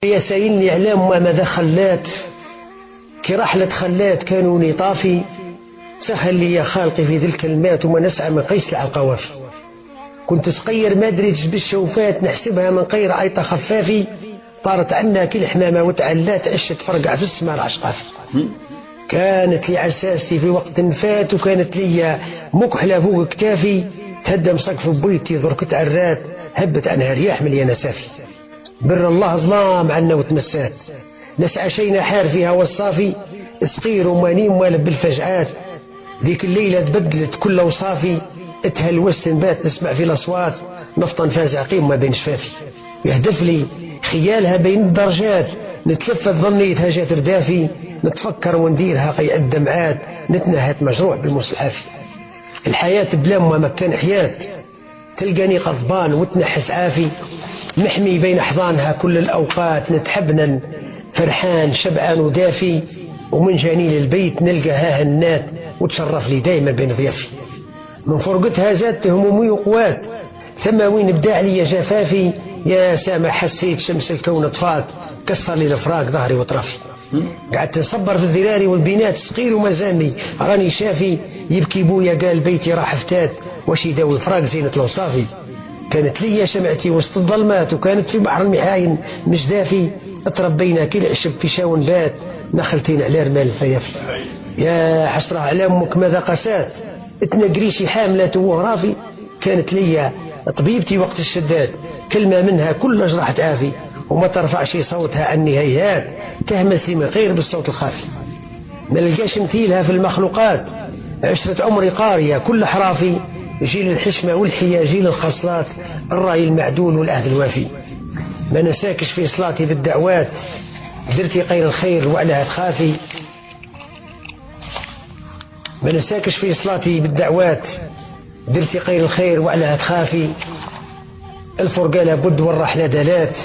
يا سائلني إعلام وماذا خلات كي رحلة خلات كانوني طافي سهل لي يا خالقي في ذي الكلمات وما نسعى من قيس على القوافي. كنت صغير ما دريتش بالشوفات نحسبها من غير عيطة خفافي طارت عنا كل حمامة وتعلات عشت فرقع في السماء العشقافي. كانت لي عساستي في وقت فات وكانت لي مكحلة فوق كتافي تهدم سقف بيتي ضركت عرات هبت عنها رياح مليانة سافي. بر الله ظلام عنا وتمسات نسعى شينا حار فيها والصافي صغير وماني موالب بالفجعات. ذيك الليلة تبدلت كل وصافي اتهلوست نبات نسمع في الأصوات نفطن فازع قيم ما بين شفافي. يهدف لي خيالها بين الدرجات نتلفت ظنيتها جات ردافي نتفكر ونديرها قيع الدمعات نتنهت مجروح بالمصلحافي. الحياة بلا ما كان حياة تلقاني غضبان وتنحس عافي محمي بين أحضانها كل الأوقات نتحبنا فرحان شبعان ودافي ومن جاني للبيت نلقاها هنات وتشرف لي دايما بين ضيافي. من فرقتها زادت همومي وقوات ثم وين ابداع لي جفافي يا سامع حسيت شمس الكون طفات كسر لي الفراق ظهري وطرفي. قعدت نصبر في الذراري والبينات صغير ومازالني راني شافي يبكي بويا قال بيتي راح فتات واش يداوي فراق زينة الوصافي. كانت لي شمعتي وسط الظلمات وكانت في بحر المحاين مش دافي تربينا كل عشب في شاون بات نخلتين على رمال الفيافي. يا حسرة على امك ماذا قسات اتنقريشي حاملة وغرافي. كانت لي طبيبتي وقت الشداد كلمة منها كل جراح تعافي وما ترفعش صوتها عني هيهات تهمس لي من غير بالصوت الخافي. ما لقاش مثيلها في المخلوقات عشرة عمري قارية كل حرافي جيل الحشمة والحياة جيل الخصلات الرأي المعدول والعهد الوافي. ما نساكش في صلاتي بالدعوات درتي غير الخير وعليها تخافي. ما نساكش في صلاتي بالدعوات درتي غير الخير وعليها تخافي. الفرقة لابد والرحلة دلات